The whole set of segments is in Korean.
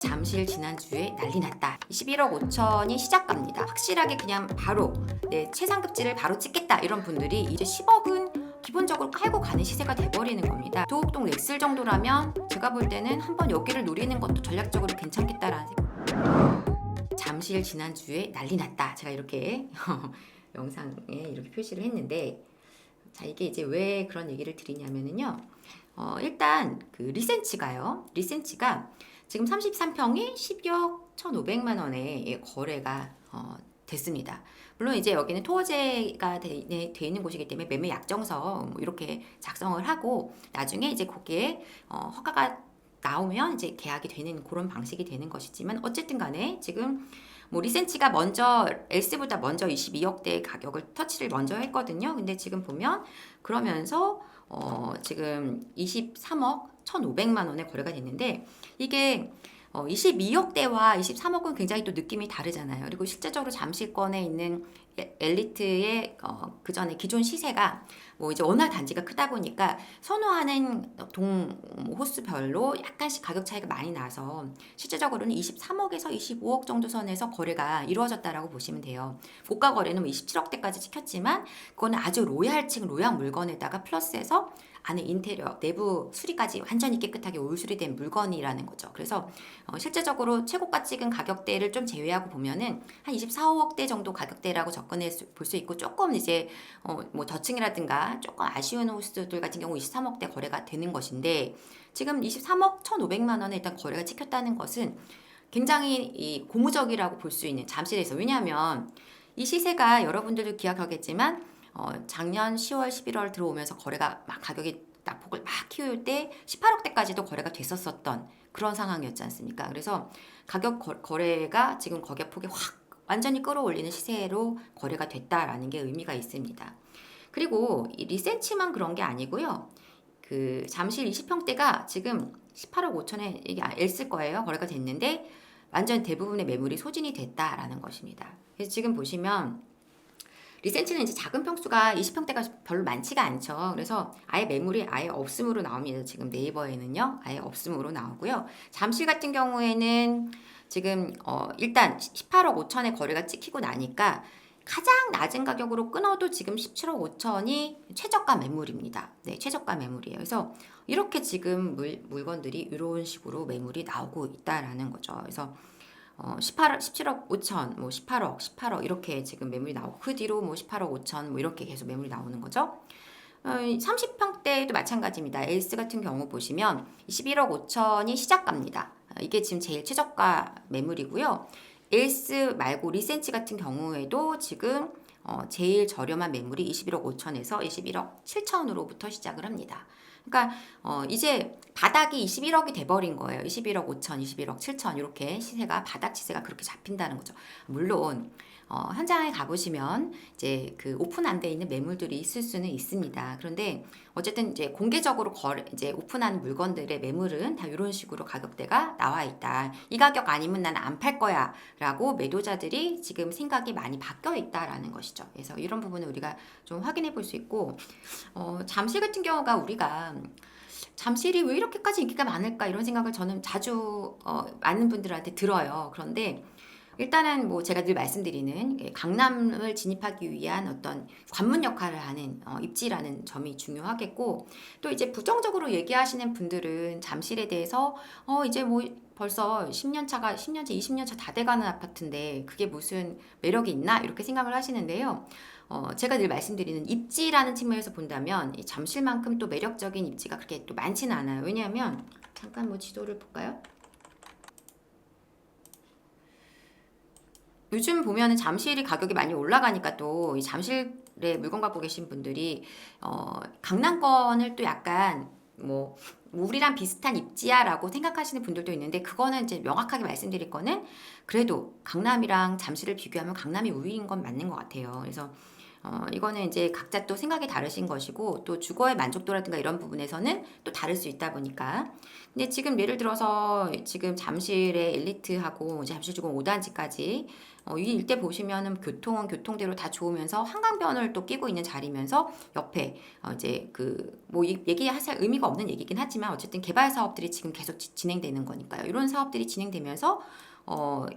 잠실 지난주에 난리 났다. 11억 5천이 시작갑니다. 확실하게 그냥 바로 최상급지를 바로 찍겠다 이런 분들이 이제 10억은 기본적으로 깔고 가는 시세가 돼버리는 겁니다. 도곡동 렉슬 정도라면 제가 볼 때는 한번 여기를 노리는 것도 전략적으로 괜찮겠다라는 생각. 잠실 지난주에 난리 났다. 제가 이렇게 영상에 이렇게 표시를 했는데, 자, 이게 이제 왜 그런 얘기를 드리냐면은요. 일단 그 리센치가요. 리센치가 지금 33평이 12억 1,500만 원에 거래가 됐습니다. 물론 이제 여기는 토어제가 돼 있는 곳이기 때문에 매매 약정서 뭐 이렇게 작성을 하고 나중에 이제 거기에 허가가 나오면 이제 계약이 되는 그런 방식이 되는 것이지만, 어쨌든 간에 지금 뭐 리센치가 먼저 엘스보다 먼저 22억대 가격을 터치를 먼저 했거든요. 근데 지금 보면 그러면서 지금 23억 1,500만 원에 거래가 됐는데, 이게 22억대와 23억은 굉장히 또 느낌이 다르잖아요. 그리고 실제적으로 잠실권에 있는 엘리트의 그 전에 기존 시세가 뭐 이제 워낙 단지가 크다 보니까 선호하는 동 호수별로 약간씩 가격 차이가 많이 나서 실제적으로는 23억에서 25억 정도 선에서 거래가 이루어졌다라고 보시면 돼요. 고가 거래는 27억대까지 찍혔지만 그거는 아주 로얄층 로얄 물건에다가 플러스해서 안에 인테리어, 내부 수리까지 완전히 깨끗하게 올수리된 물건이라는 거죠. 그래서 실제적으로 최고가 찍은 가격대를 좀 제외하고 보면은 한 24억대 정도 가격대라고 접근해 볼 수 있고, 조금 이제 뭐 저층이라든가 조금 아쉬운 호수들 같은 경우 23억대 거래가 되는 것인데, 지금 23억 1,500만 원에 일단 거래가 찍혔다는 것은 굉장히 이 고무적이라고 볼 수 있는 잠실에서. 왜냐하면 이 시세가 여러분들도 기억하겠지만 작년 10월, 11월 들어오면서 거래가 막 가격이 낙폭을 막 키울 때 18억대까지도 거래가 됐었던 그런 상황이었지 않습니까? 그래서 가격 거래가 지금 거래폭이 확 완전히 끌어올리는 시세로 거래가 됐다라는 게 의미가 있습니다. 그리고 이 리센치만 그런 게 아니고요. 그 잠실 20평대가 지금 18억 5천에 이게 엘쓸 거예요. 거래가 됐는데 완전 대부분의 매물이 소진이 됐다라는 것입니다. 그래서 지금 보시면 리센치는 이제 작은 평수가 20평대가 별로 많지가 않죠. 그래서 아예 매물이 아예 없음으로 나옵니다. 지금 네이버에는요. 아예 없음으로 나오고요. 잠실 같은 경우에는 지금 일단 18억 5천에 거래가 찍히고 나니까 가장 낮은 가격으로 끊어도 지금 17억 5천이 최저가 매물입니다. 네, 최저가 매물이에요. 그래서 이렇게 지금 물건들이 이런 식으로 매물이 나오고 있다라는 거죠. 그래서 17억 5천, 뭐 18억 이렇게 지금 매물이 나오고, 그 뒤로 뭐 18억 5천 뭐 이렇게 계속 매물이 나오는 거죠. 30평대도 마찬가지입니다. 엘스 같은 경우 보시면 21억 5천이 시작가입니다. 이게 지금 제일 최저가 매물이고요. 엘스 말고 리센치 같은 경우에도 지금 제일 저렴한 매물이 21억 5천에서 21억 7천으로부터 시작을 합니다. 그러니까 이제 바닥이 21억이 돼버린 거예요. 21억 5천, 21억 7천 이렇게 시세가 바닥 시세가 그렇게 잡힌다는 거죠. 물론 현장에 가보시면 이제 그 오픈 안 돼 있는 매물들이 있을 수는 있습니다. 그런데 어쨌든 이제 공개적으로 이제 오픈한 물건들의 매물은 다 이런 식으로 가격대가 나와 있다. 이 가격 아니면 난 안 팔 거야라고 매도자들이 지금 생각이 많이 바뀌어 있다라는 것이죠. 그래서 이런 부분을 우리가 좀 확인해 볼 수 있고, 잠실 같은 경우가 우리가 잠실이 왜 이렇게까지 인기가 많을까 이런 생각을 저는 자주 많은 분들한테 들어요. 그런데 일단은 뭐 제가 늘 말씀드리는 강남을 진입하기 위한 어떤 관문 역할을 하는 입지라는 점이 중요하겠고, 또 이제 부정적으로 얘기하시는 분들은 잠실에 대해서 이제 뭐 벌써 10년 차가 10년 차, 20년 차 다 돼가는 아파트인데 그게 무슨 매력이 있나 이렇게 생각을 하시는데요. 제가 늘 말씀드리는 입지라는 측면에서 본다면 이 잠실만큼 또 매력적인 입지가 그렇게 또 많지는 않아요. 왜냐하면 잠깐 뭐 지도를 볼까요? 요즘 보면은 잠실이 가격이 많이 올라가니까 또 이 잠실에 물건 갖고 계신 분들이 강남권을 또 약간 뭐 우리랑 비슷한 입지야라고 생각하시는 분들도 있는데, 그거는 이제 명확하게 말씀드릴 거는 그래도 강남이랑 잠실을 비교하면 강남이 우위인 건 맞는 것 같아요. 그래서 이거는 이제 각자 또 생각이 다르신 것이고, 또 주거의 만족도라든가 이런 부분에서는 또 다를 수 있다 보니까. 근데 지금 예를 들어서 지금 잠실의 엘리트하고 잠실주공 5단지까지 이 일대 보시면은 교통은 교통대로 다 좋으면서 한강변을 또 끼고 있는 자리면서 옆에 이제 그 뭐 얘기할 의미가 없는 얘기긴 하지만 어쨌든 개발 사업들이 지금 계속 진행되는 거니까요. 이런 사업들이 진행되면서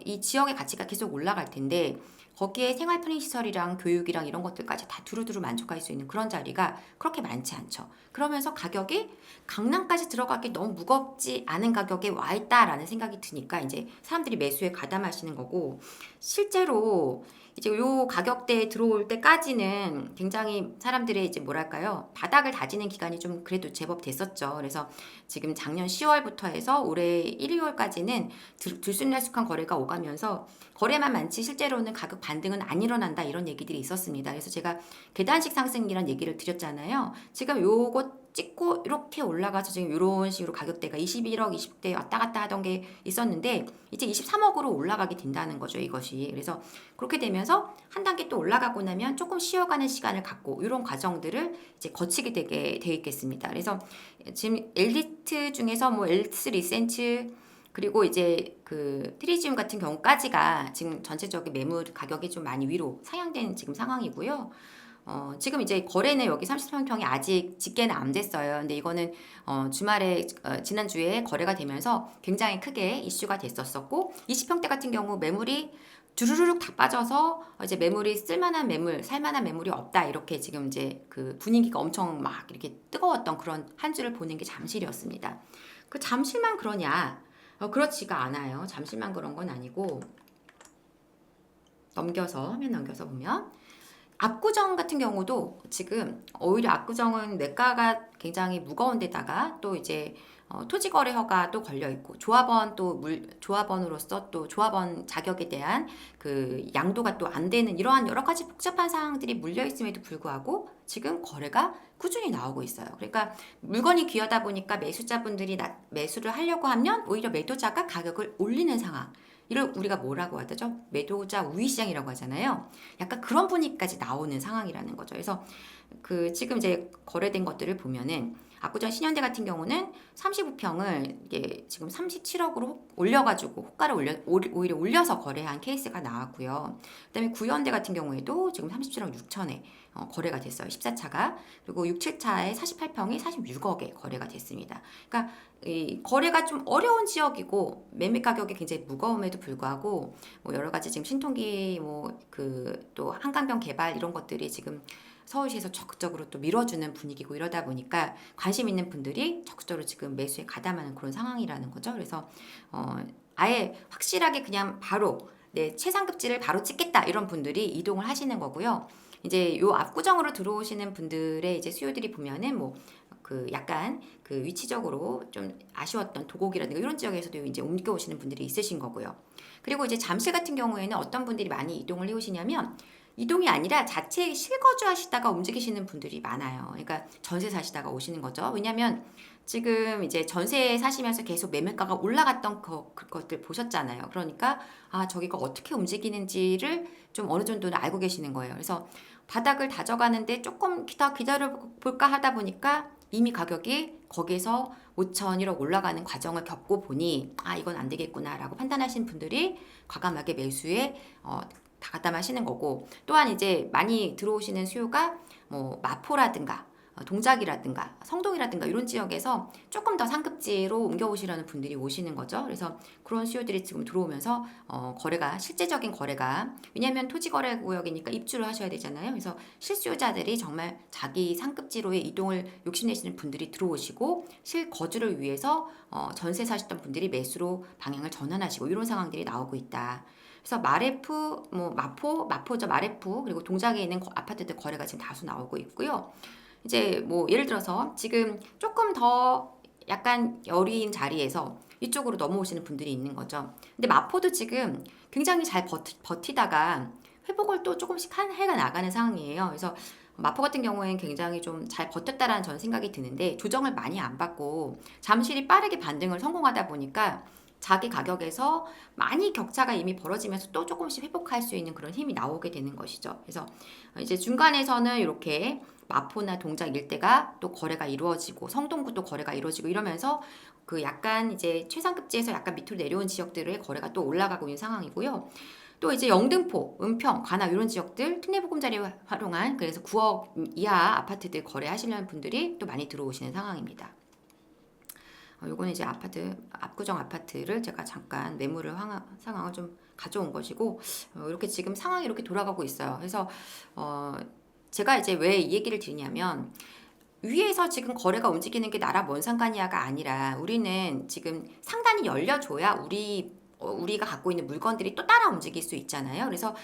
이 지역의 가치가 계속 올라갈 텐데 거기에 생활 편의 시설이랑 교육이랑 이런 것들까지 다 두루두루 만족할 수 있는 그런 자리가 그렇게 많지 않죠. 그러면서 가격이 강남까지 들어가기 너무 무겁지 않은 가격에 와 있다라는 생각이 드니까 이제 사람들이 매수에 가담하시는 거고, 실제로 이제 요 가격대에 들어올 때까지는 굉장히 사람들의 이제 뭐랄까요, 바닥을 다지는 기간이 좀 그래도 제법 됐었죠. 그래서 지금 작년 10월부터 해서 올해 1, 2월까지는 들쑥날쑥한 거래가 오가면서 거래만 많지 실제로는 가격 반등은 안 일어난다 이런 얘기들이 있었습니다. 그래서 제가 계단식 상승이란 얘기를 드렸잖아요. 지금 요거 찍고 이렇게 올라가서 지금 이런 식으로 가격대가 21억, 20대 왔다 갔다 하던 게 있었는데 이제 23억으로 올라가게 된다는 거죠, 이것이. 그래서 그렇게 되면서 한 단계 또 올라가고 나면 조금 쉬어가는 시간을 갖고 이런 과정들을 이제 거치게 되게 돼 있겠습니다. 그래서 지금 엘리트 중에서 뭐 엘스 리센츠 그리고 이제 그 트리지움 같은 경우까지가 지금 전체적인 매물 가격이 좀 많이 위로 상향된 지금 상황이고요. 지금 이제 거래는 여기 33평이 아직 집계는 안 됐어요. 근데 이거는 주말에 지난주에 거래가 되면서 굉장히 크게 이슈가 됐었었고 20평대 같은 경우 매물이 주르륵 다 빠져서 이제 매물이 쓸만한 매물, 살만한 매물이 없다 이렇게 지금 이제 그 분위기가 엄청 막 이렇게 뜨거웠던 그런 한 주를 보는 게 잠실이었습니다. 그 잠실만 그러냐? 그렇지가 않아요. 잠실만 그런 건 아니고 화면 넘겨서 보면 압구정 같은 경우도 지금 오히려 압구정은 매가가 굉장히 무거운 데다가 또 이제 토지 거래 허가도 걸려 있고 조합원 조합원으로서 또 조합원 자격에 대한 그 양도가 또 안 되는 이러한 여러 가지 복잡한 사항들이 물려 있음에도 불구하고 지금 거래가 꾸준히 나오고 있어요. 그러니까 물건이 귀하다 보니까 매수자분들이 매수를 하려고 하면 오히려 매도자가 가격을 올리는 상황. 이를 우리가 뭐라고 하죠? 매도자 우위 시장이라고 하잖아요. 약간 그런 분위기까지 나오는 상황이라는 거죠. 그래서 그 지금 이제 거래된 것들을 보면은 압구정 신현대 같은 경우는 35평을 이게 지금 37억으로 올려가지고 호가를 오히려 올려서 거래한 케이스가 나왔고요. 그다음에 구현대 같은 경우에도 지금 37억 6천에 거래가 됐어요. 14차가. 그리고 6, 7차에 48평이 46억에 거래가 됐습니다. 그러니까 이 거래가 좀 어려운 지역이고 매매 가격이 굉장히 무거움에도 불구하고 뭐 여러 가지 지금 신통기 뭐 그 또 한강변 개발 이런 것들이 지금 서울시에서 적극적으로 또 밀어주는 분위기고 이러다 보니까 관심 있는 분들이 적극적으로 지금 매수에 가담하는 그런 상황이라는 거죠. 그래서 아예 확실하게 그냥 바로 내 최상급지를 바로 찍겠다 이런 분들이 이동을 하시는 거고요. 이제 요 압구정으로 들어오시는 분들의 이제 수요들이 보면은 뭐 그 약간 그 위치적으로 좀 아쉬웠던 도곡이라든가 이런 지역에서도 이제 옮겨오시는 분들이 있으신 거고요. 그리고 이제 잠실 같은 경우에는 어떤 분들이 많이 이동을 해오시냐면 이동이 아니라 자체 실거주 하시다가 움직이시는 분들이 많아요. 그러니까 전세 사시다가 오시는 거죠. 왜냐면 지금 이제 전세에 사시면서 계속 매매가가 올라갔던 그것들 보셨잖아요. 그러니까 저기가 어떻게 움직이는지를 좀 어느 정도는 알고 계시는 거예요. 그래서 바닥을 다져가는데 조금 기다려 볼까 하다 보니까 이미 가격이 거기에서 5천, 1억 올라가는 과정을 겪고 보니 이건 안 되겠구나라고 판단하신 분들이 과감하게 매수에 가담하시는 거고, 또한 이제 많이 들어오시는 수요가 뭐 마포라든가 동작이라든가 성동이라든가 이런 지역에서 조금 더 상급지로 옮겨오시려는 분들이 오시는 거죠. 그래서 그런 수요들이 지금 들어오면서 거래가 실제적인 거래가, 왜냐하면 토지 거래 구역이니까 입주를 하셔야 되잖아요. 그래서 실수요자들이 정말 자기 상급지로의 이동을 욕심내시는 분들이 들어오시고 실거주를 위해서 전세 사셨던 분들이 매수로 방향을 전환하시고 이런 상황들이 나오고 있다. 그래서 마레프, 뭐 마포죠, 마레프, 그리고 동작에 있는 아파트들 거래가 지금 다수 나오고 있고요. 이제 뭐 예를 들어서 지금 조금 더 약간 여린 자리에서 이쪽으로 넘어오시는 분들이 있는 거죠. 근데 마포도 지금 굉장히 잘 버티다가 회복을 또 조금씩 해가 나가는 상황이에요. 그래서 마포 같은 경우에는 굉장히 좀 잘 버텼다라는 저는 생각이 드는데 조정을 많이 안 받고 잠실이 빠르게 반등을 성공하다 보니까 자기 가격에서 많이 격차가 이미 벌어지면서 또 조금씩 회복할 수 있는 그런 힘이 나오게 되는 것이죠. 그래서 이제 중간에서는 이렇게 마포나 동작 일대가 또 거래가 이루어지고 성동구도 거래가 이루어지고 이러면서 그 약간 이제 최상급지에서 약간 밑으로 내려온 지역들의 거래가 또 올라가고 있는 상황이고요. 또 이제 영등포, 은평, 관악 이런 지역들 특례보금자리 활용한 그래서 9억 이하 아파트들 거래하시려는 분들이 또 많이 들어오시는 상황입니다. 요거는 이제 아파트 압구정 아파트를 제가 잠깐 매물을 상황을 좀 가져온 것이고 이렇게 지금 상황이 이렇게 돌아가고 있어요. 그래서 제가 이제 왜 이 얘기를 드리냐면 위에서 지금 거래가 움직이는 게 나라 뭔 상관이야가 아니라 우리는 지금 상단이 열려줘야 우리가 갖고 있는 물건들이 또 따라 움직일 수 있잖아요. 그래서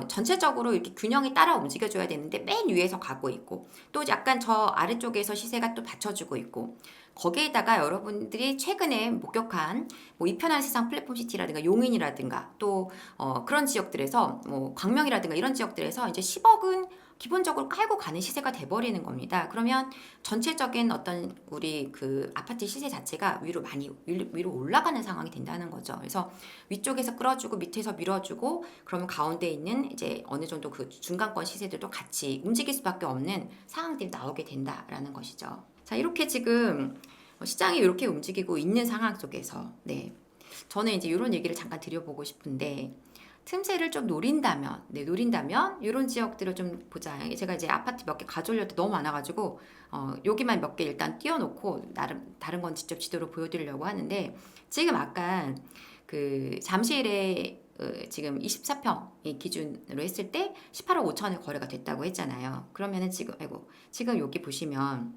전체적으로 이렇게 균형이 따라 움직여줘야 되는데 맨 위에서 가고 있고 또 약간 저 아래쪽에서 시세가 또 받쳐주고 있고 거기에다가 여러분들이 최근에 목격한 뭐 이편한 세상 플랫폼시티라든가 용인이라든가 또 그런 지역들에서 뭐 광명이라든가 이런 지역들에서 이제 10억은 기본적으로 깔고 가는 시세가 돼버리는 겁니다. 그러면 전체적인 어떤 우리 그 아파트 시세 자체가 위로 올라가는 상황이 된다는 거죠. 그래서 위쪽에서 끌어주고 밑에서 밀어주고 그러면 가운데 있는 이제 어느 정도 그 중간권 시세들도 같이 움직일 수밖에 없는 상황들이 나오게 된다라는 것이죠. 자, 이렇게 지금 시장이 이렇게 움직이고 있는 상황 속에서 저는 이제 이런 얘기를 잠깐 드려보고 싶은데 틈새를 좀 노린다면 이런 지역들을 좀 보자. 제가 이제 아파트 몇 개 가져올려도 너무 많아가지고 여기만 몇 개 일단 띄워놓고 나름 다른 건 직접 지도로 보여드리려고 하는데 지금 아까 그 잠실에 지금 24평 기준으로 했을 때 18억 5천에 거래가 됐다고 했잖아요. 그러면은 지금 여기 보시면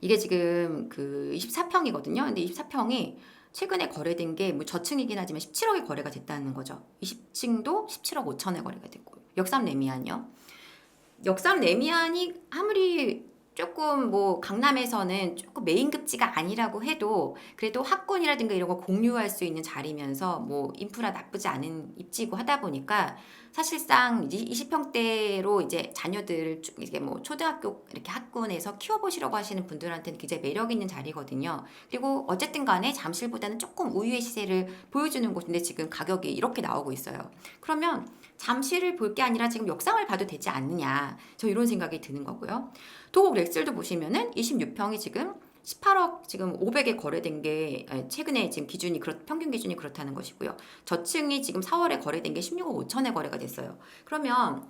이게 지금 그 24평이거든요. 근데 24평이 최근에 거래된 게 뭐 저층이긴 하지만 17억에 거래가 됐다는 거죠. 20층도 17억 5천에 거래가 됐고 역삼 레미안이요. 역삼 레미안이 아무리 조금 뭐 강남에서는 조금 메인급지가 아니라고 해도 그래도 학군이라든가 이런 거 공유할 수 있는 자리면서 뭐 인프라 나쁘지 않은 입지고 하다 보니까 사실상 20평대로 이제 자녀들 이게 뭐 초등학교 이렇게 학군에서 키워보시려고 하시는 분들한테는 굉장히 매력 있는 자리거든요. 그리고 어쨌든 간에 잠실보다는 조금 우위의 시세를 보여주는 곳인데 지금 가격이 이렇게 나오고 있어요. 그러면 잠실을 볼 게 아니라 지금 역삼을 봐도 되지 않느냐. 저 이런 생각이 드는 거고요. 도곡 렉슬도 보시면은 26평이 지금 18억 지금 500에 거래된 게 최근에 지금 평균 기준이 그렇다는 것이고요. 저층이 지금 4월에 거래된 게 16억 5천에 거래가 됐어요. 그러면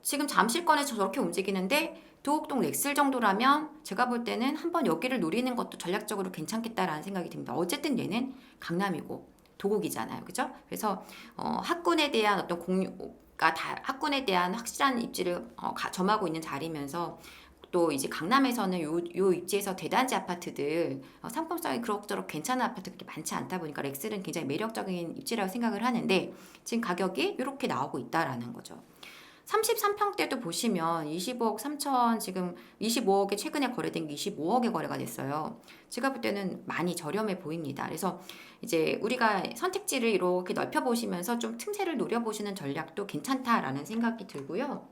지금 잠실권에서 저렇게 움직이는데 도곡동 렉슬 정도라면 제가 볼 때는 한번 여기를 노리는 것도 전략적으로 괜찮겠다라는 생각이 듭니다. 어쨌든 얘는 강남이고 도곡이잖아요. 그죠? 그래서 학군에 대한 어떤 학군에 대한 확실한 입지를 점하고 있는 자리면서 또 이제 강남에서는 요 입지에서 대단지 아파트들 상품성이 그럭저럭 괜찮은 아파트가 그렇게 많지 않다 보니까 렉슬은 굉장히 매력적인 입지라고 생각을 하는데 지금 가격이 이렇게 나오고 있다라는 거죠. 33평대도 보시면 20억 3천 지금 25억에 최근에 거래된 게 25억에 거래가 됐어요. 제가 볼 때는 많이 저렴해 보입니다. 그래서 이제 우리가 선택지를 이렇게 넓혀 보시면서 좀 틈새를 노려 보시는 전략도 괜찮다라는 생각이 들고요.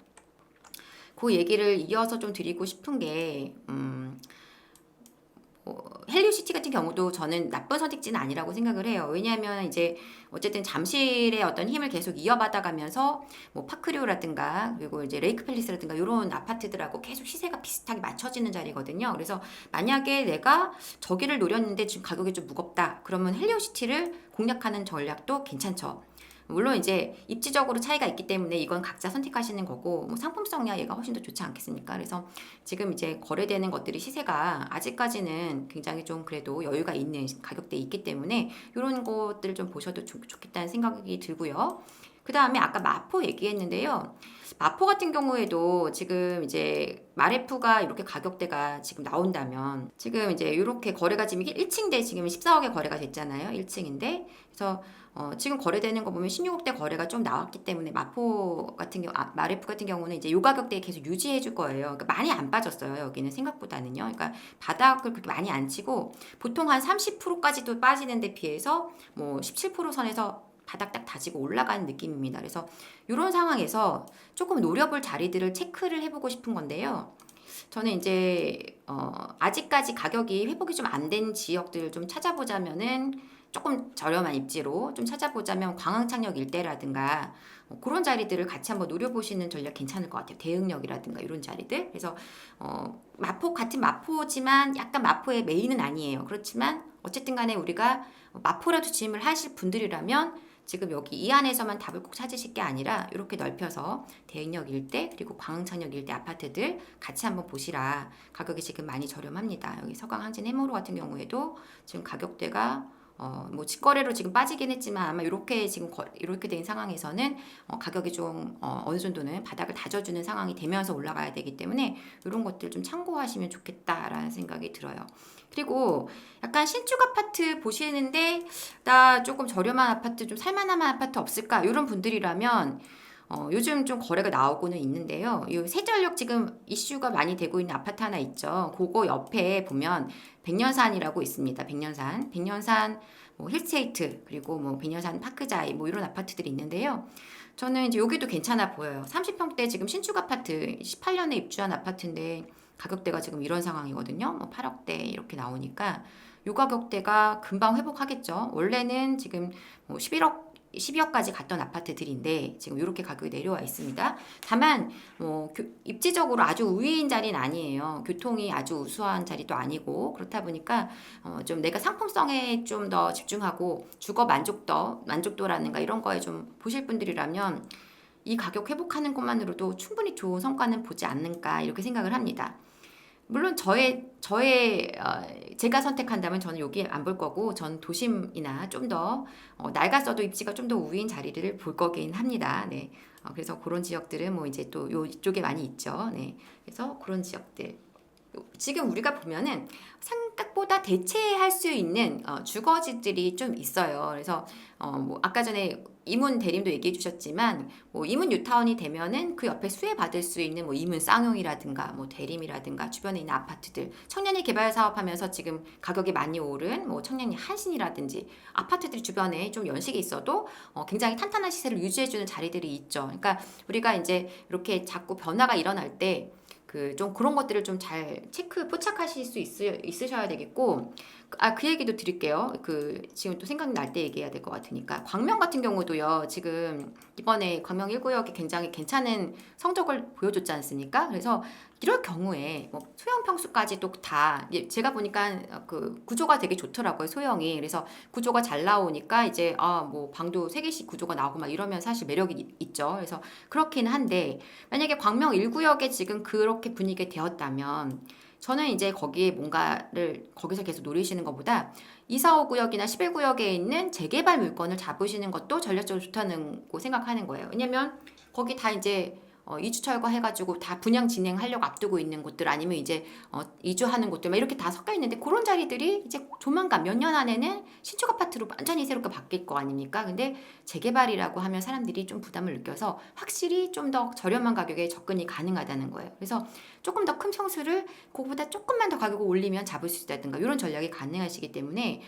그 얘기를 이어서 좀 드리고 싶은 게 헬리오시티 같은 경우도 저는 나쁜 선택지는 아니라고 생각을 해요. 왜냐하면 이제 어쨌든 잠실의 어떤 힘을 계속 이어받아가면서 뭐 파크리오라든가 그리고 이제 레이크 팰리스라든가 이런 아파트들하고 계속 시세가 비슷하게 맞춰지는 자리거든요. 그래서 만약에 내가 저기를 노렸는데 지금 가격이 좀 무겁다. 그러면 헬리오시티를 공략하는 전략도 괜찮죠. 물론 이제 입지적으로 차이가 있기 때문에 이건 각자 선택하시는 거고 뭐 상품성이야 얘가 훨씬 더 좋지 않겠습니까? 그래서 지금 이제 거래되는 것들이 시세가 아직까지는 굉장히 좀 그래도 여유가 있는 가격대에 있기 때문에 이런 것들을 좀 보셔도 좋겠다는 생각이 들고요. 그 다음에 아까 마포 얘기했는데요. 마포 같은 경우에도 지금 이제 마레프가 이렇게 가격대가 지금 나온다면 지금 이제 이렇게 거래가 지금 1층대 지금 14억에 거래가 됐잖아요. 1층인데 그래서 지금 거래되는 거 보면 16억대 거래가 좀 나왔기 때문에 마레프 같은 경우는 이제 요 가격대에 계속 유지해 줄 거예요. 그러니까 많이 안 빠졌어요. 여기는 생각보다는요. 그러니까 바닥을 그렇게 많이 안 치고 보통 한 30%까지도 빠지는 데 비해서 뭐 17% 선에서 바닥 딱 다지고 올라가는 느낌입니다. 그래서 이런 상황에서 조금 노려볼 자리들을 체크를 해보고 싶은 건데요. 저는 이제 아직까지 가격이 회복이 좀 안 된 지역들을 좀 찾아보자면은 조금 저렴한 입지로 좀 찾아보자면 광흥창역 일대라든가 그런 자리들을 같이 한번 노려보시는 전략 괜찮을 것 같아요. 대흥역이라든가 이런 자리들. 그래서 같은 마포지만 약간 마포의 메인은 아니에요. 그렇지만 어쨌든 간에 우리가 마포라도 지임을 하실 분들이라면 지금 여기 이 안에서만 답을 꼭 찾으실 게 아니라 이렇게 넓혀서 대행역 일대 그리고 광흥천역 일대 아파트들 같이 한번 보시라. 가격이 지금 많이 저렴합니다. 여기 서강 항진 해무로 같은 경우에도 지금 가격대가 뭐 직거래로 지금 빠지긴 했지만 아마 이렇게 지금 이렇게 된 상황에서는 가격이 좀 어느 정도는 바닥을 다져주는 상황이 되면서 올라가야 되기 때문에 이런 것들 좀 참고하시면 좋겠다라는 생각이 들어요. 그리고 약간 신축 아파트 보시는데 나 조금 저렴한 아파트 좀 살만한 아파트 없을까 이런 분들이라면 요즘 좀 거래가 나오고는 있는데요. 이 세전력 지금 이슈가 많이 되고 있는 아파트 하나 있죠. 그거 옆에 보면 백년산이라고 있습니다. 백년산 뭐 힐스테이트 그리고 뭐 백년산 파크자이 뭐 이런 아파트들이 있는데요. 저는 이제 여기도 괜찮아 보여요. 30평대 지금 신축 아파트 18년에 입주한 아파트인데 가격대가 지금 이런 상황이거든요. 뭐 8억대 이렇게 나오니까 요 가격대가 금방 회복하겠죠. 원래는 지금 뭐 12억까지 갔던 아파트들인데 지금 이렇게 가격이 내려와 있습니다. 다만 입지적으로 아주 우위인 자리는 아니에요. 교통이 아주 우수한 자리도 아니고 그렇다 보니까 좀 내가 상품성에 좀 더 집중하고 주거 만족도라든가 이런 거에 좀 보실 분들이라면 이 가격 회복하는 것만으로도 충분히 좋은 성과는 보지 않는가 이렇게 생각을 합니다. 물론 제가 선택한다면 저는 여기 안 볼 거고 전 도심이나 좀 더 낡았어도 입지가 좀 더 우위인 자리를 볼 거긴 합니다. 네. 그래서 그런 지역들은 뭐 이제 또 이쪽에 많이 있죠. 네. 그래서 그런 지역들 지금 우리가 보면은 생각보다 대체할 수 있는 주거지들이 좀 있어요. 그래서 뭐 아까 전에 이문 대림도 얘기해 주셨지만 뭐 이문 뉴타운이 되면은 그 옆에 수혜받을 수 있는 뭐 이문 쌍용이라든가 뭐 대림이라든가 주변에 있는 아파트들 청년이 개발 사업하면서 지금 가격이 많이 오른 뭐 청년이 한신이라든지 아파트들이 주변에 좀 연식이 있어도 굉장히 탄탄한 시세를 유지해 주는 자리들이 있죠. 그러니까 우리가 이제 이렇게 자꾸 변화가 일어날 때 좀 그런 것들을 좀 잘 포착하실 수 있으셔야 되겠고, 그 얘기도 드릴게요. 지금 또 생각날 때 얘기해야 될 것 같으니까. 광명 같은 경우도요, 지금 이번에 광명 1구역이 굉장히 괜찮은 성적을 보여줬지 않습니까? 그래서 이럴 경우에 뭐 소형 평수까지도 다, 제가 보니까 그 구조가 되게 좋더라고요, 소형이. 그래서 구조가 잘 나오니까 이제, 뭐 방도 3개씩 구조가 나오고 막 이러면 사실 매력이 있죠. 그래서 그렇긴 한데, 만약에 광명 1구역에 지금 그렇게 분위기가 되었다면, 저는 이제 거기에 뭔가를 거기서 계속 노리시는 것보다 2, 4, 5구역이나 11구역에 있는 재개발 물건을 잡으시는 것도 전략적으로 좋다는 거 생각하는 거예요. 왜냐면 거기 다 이제 이주 철거 해가지고 다 분양 진행하려고 앞두고 있는 곳들 아니면 이제 이주하는 곳들 막 이렇게 다 섞여 있는데 그런 자리들이 이제 조만간 몇 년 안에는 신축 아파트로 완전히 새롭게 바뀔 거 아닙니까? 근데 재개발이라고 하면 사람들이 좀 부담을 느껴서 확실히 좀 더 저렴한 가격에 접근이 가능하다는 거예요. 그래서 조금 더 큰 평수를 그거보다 조금만 더 가격을 올리면 잡을 수 있다든가 이런 전략이 가능하시기 때문에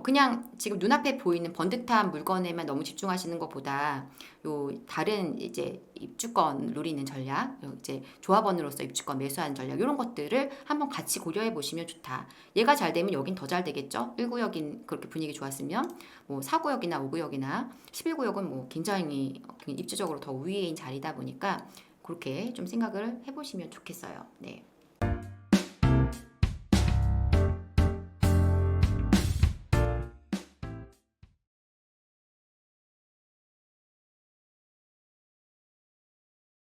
그냥 지금 눈앞에 보이는 번듯한 물건에만 너무 집중하시는 것보다 요 다른 이제 입주권 노리는 전략, 이제 조합원으로서 입주권 매수하는 전략 이런 것들을 한번 같이 고려해 보시면 좋다. 얘가 잘 되면 여긴 더 잘 되겠죠. 1구역인 그렇게 분위기 좋았으면 뭐 4구역이나 5구역이나 11구역은 뭐 굉장히 입지적으로 더 우위인 자리다 보니까 그렇게 좀 생각을 해보시면 좋겠어요. 네.